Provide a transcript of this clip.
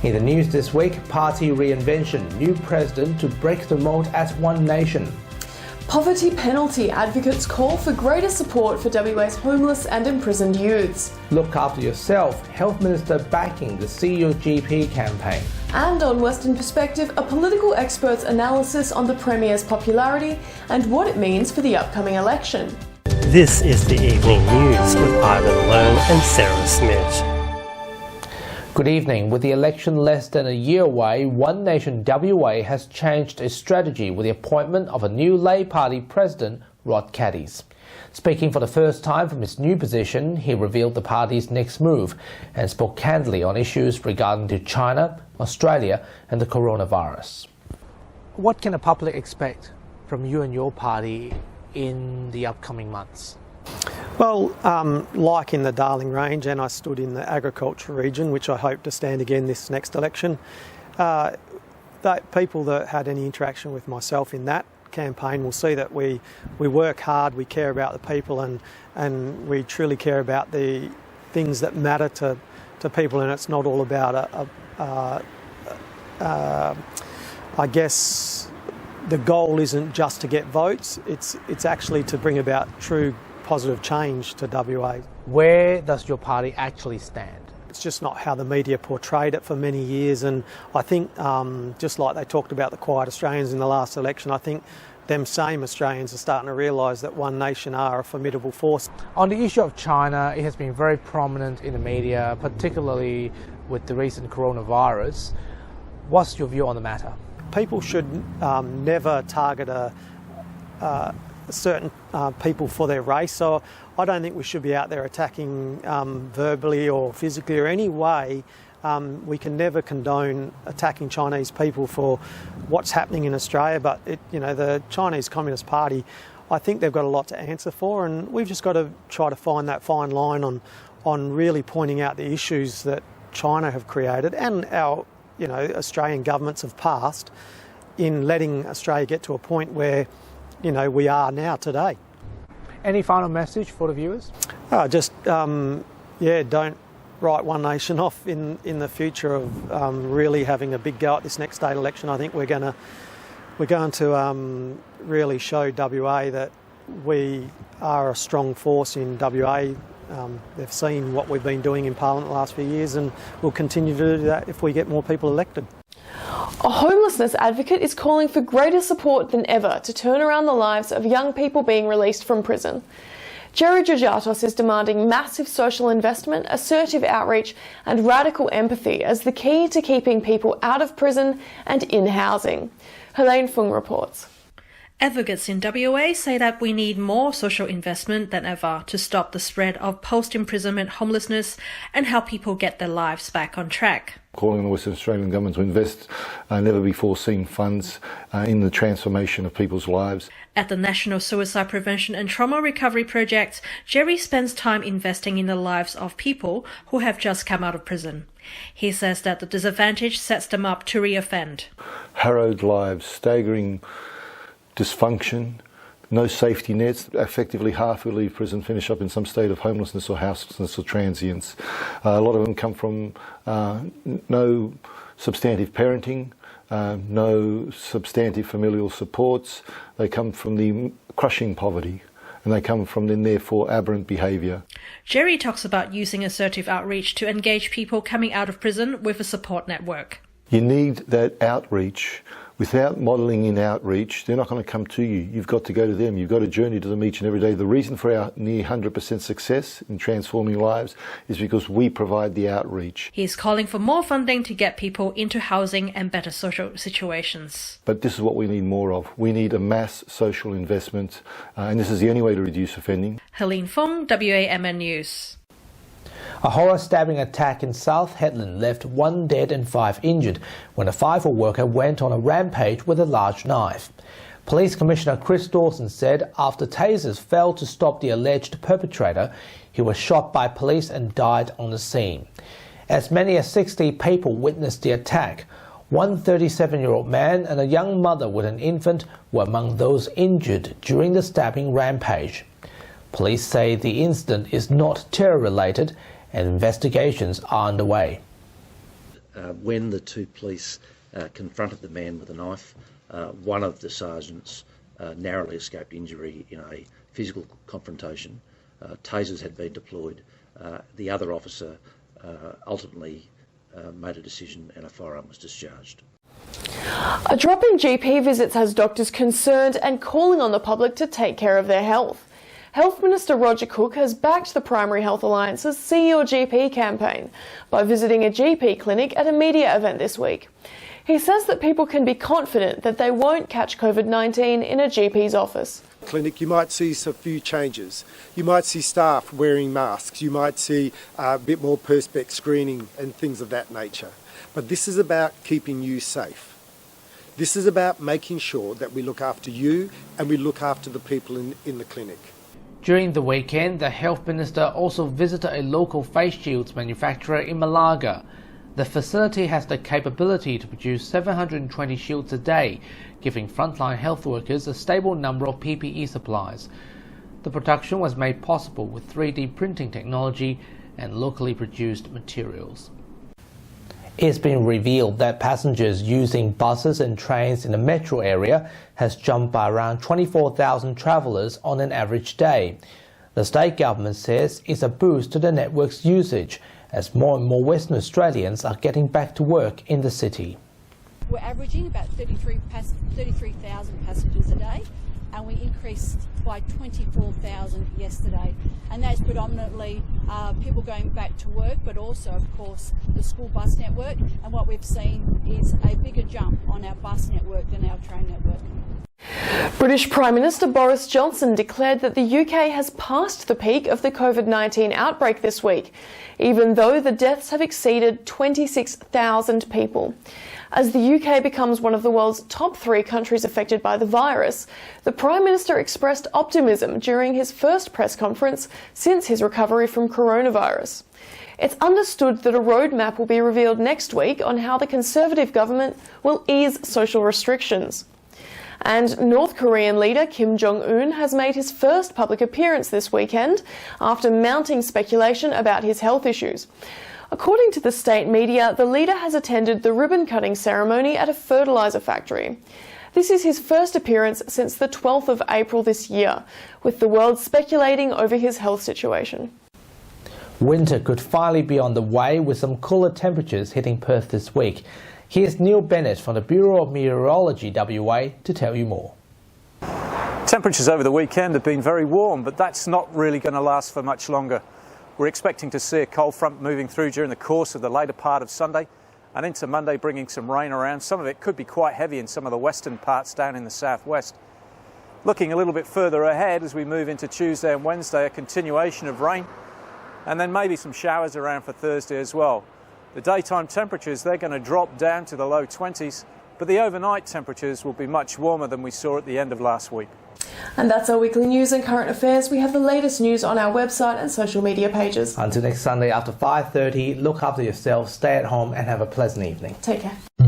In the news this week, party reinvention, new president to break the mold as One Nation. Poverty penalty advocates call for greater support for WA's homeless and imprisoned youths. Look after yourself, Health Minister backing the See Your GP campaign. And on Western Perspective, a political expert's analysis on the Premier's popularity and what it means for the upcoming election. This is the Evening News with Ivan Leung and Sarah Smith. Good evening. With the election less than a year away, One Nation WA has changed its strategy with the appointment of a new Labor Party president, Rod Kattis. Speaking for the first time from his new position, he revealed the party's next move and spoke candidly on issues regarding to China, Australia and the coronavirus. What can the public expect from you and your party in the upcoming months? Well, like in the Darling Range, and I stood in the agriculture region, which I hope to stand again this next election, people that had any interaction with myself in that campaign will see that we work hard, we care about the people, and we truly care about the things that matter to people, and it's not all about I guess the goal isn't just to get votes, it's actually to bring about true positive change to WA. Where does your party actually stand? It's just not how the media portrayed it for many years, and I think just like they talked about the quiet Australians in the last election, I think them same Australians are starting to realise that One Nation are a formidable force. On the issue of China, it has been very prominent in the media, particularly with the recent coronavirus. What's your view on the matter? People should never target certain people for their race, so I don't think we should be out there attacking verbally or physically or any way. We can never condone attacking Chinese people for what's happening in Australia, but the Chinese Communist Party, I think they've got a lot to answer for, and we've just got to try to find that fine line on really pointing out the issues that China have created and our Australian governments have passed in letting Australia get to a point where we are now today. Any final message for the viewers? Don't write One Nation off in the future of really having a big go at this next state election. I think we're going to really show WA that we are a strong force in WA. They've seen what we've been doing in Parliament the last few years, and we'll continue to do that if we get more people elected. A homelessness advocate is calling for greater support than ever to turn around the lives of young people being released from prison. Jerry Georgatos is demanding massive social investment, assertive outreach and radical empathy as the key to keeping people out of prison and in housing. Helene Fung reports. Advocates in WA say that we need more social investment than ever to stop the spread of post-imprisonment homelessness and help people get their lives back on track. Calling on the Western Australian Government to invest never-before-seen funds in the transformation of people's lives. At the National Suicide Prevention and Trauma Recovery Project, Jerry spends time investing in the lives of people who have just come out of prison. He says that the disadvantage sets them up to reoffend. Harrowed lives, staggering dysfunction, no safety nets. Effectively half who leave prison finish up in some state of homelessness or houselessness or transience. A lot of them come from no substantive parenting, no substantive familial supports. They come from the crushing poverty, and they come from then therefore aberrant behaviour. Jerry talks about using assertive outreach to engage people coming out of prison with a support network. You need that outreach. Without modelling in outreach, they're not going to come to you. You've got to go to them. You've got to journey to them each and every day. The reason for our near 100% success in transforming lives is because we provide the outreach. He's calling for more funding to get people into housing and better social situations. But this is what we need more of. We need a mass social investment, and this is the only way to reduce offending. Helene Fung, WAMN News. A horror stabbing attack in South Hedland left 1 dead and 5 injured when a FIFO worker went on a rampage with a large knife. Police Commissioner Chris Dawson said after tasers failed to stop the alleged perpetrator, he was shot by police and died on the scene. As many as 60 people witnessed the attack. One 37-year-old man and a young mother with an infant were among those injured during the stabbing rampage. Police say the incident is not terror-related and investigations are underway. when the two police confronted the man with a knife, one of the sergeants narrowly escaped injury in a physical confrontation. Tasers had been deployed. The other officer ultimately made a decision and a firearm was discharged. A drop in GP visits has doctors concerned and calling on the public to take care of their health. Health Minister Roger Cook has backed the Primary Health Alliance's See Your GP campaign by visiting a GP clinic at a media event this week. He says that people can be confident that they won't catch COVID-19 in a GP's office. Clinic, you might see a few changes. You might see staff wearing masks. You might see a bit more perspex screening and things of that nature. But this is about keeping you safe. This is about making sure that we look after you and we look after the people in the clinic. During the weekend, the Health Minister also visited a local face shields manufacturer in Malaga. The facility has the capability to produce 720 shields a day, giving frontline health workers a stable number of PPE supplies. The production was made possible with 3D printing technology and locally produced materials. It's been revealed that passengers using buses and trains in the metro area has jumped by around 24,000 travellers on an average day. The state government says it's a boost to the network's usage as more and more Western Australians are getting back to work in the city. We're averaging about 33,000 passengers a day, and we increased by 24,000 yesterday. And that's predominantly people going back to work, but also, of course, the school bus network. And what we've seen is a bigger jump on our bus network than our train network. British Prime Minister Boris Johnson declared that the UK has passed the peak of the COVID-19 outbreak this week, even though the deaths have exceeded 26,000 people. As the UK becomes one of the world's top 3 countries affected by the virus, the Prime Minister expressed optimism during his first press conference since his recovery from coronavirus. It's understood that a roadmap will be revealed next week on how the Conservative government will ease social restrictions. And North Korean leader Kim Jong-un has made his first public appearance this weekend after mounting speculation about his health issues. According to the state media, the leader has attended the ribbon-cutting ceremony at a fertiliser factory. This is his first appearance since the 12th of April this year, with the world speculating over his health situation. Winter could finally be on the way with some cooler temperatures hitting Perth this week. Here's Neil Bennett from the Bureau of Meteorology WA to tell you more. Temperatures over the weekend have been very warm, but that's not really going to last for much longer. We're expecting to see a cold front moving through during the course of the later part of Sunday and into Monday, bringing some rain around. Some of it could be quite heavy in some of the western parts down in the southwest. Looking a little bit further ahead as we move into Tuesday and Wednesday, a continuation of rain and then maybe some showers around for Thursday as well. The daytime temperatures, they're going to drop down to the low 20s, but the overnight temperatures will be much warmer than we saw at the end of last week. And that's our weekly news and current affairs. We have the latest news on our website and social media pages. Until next Sunday after 5:30, look after yourself, stay at home and have a pleasant evening. Take care.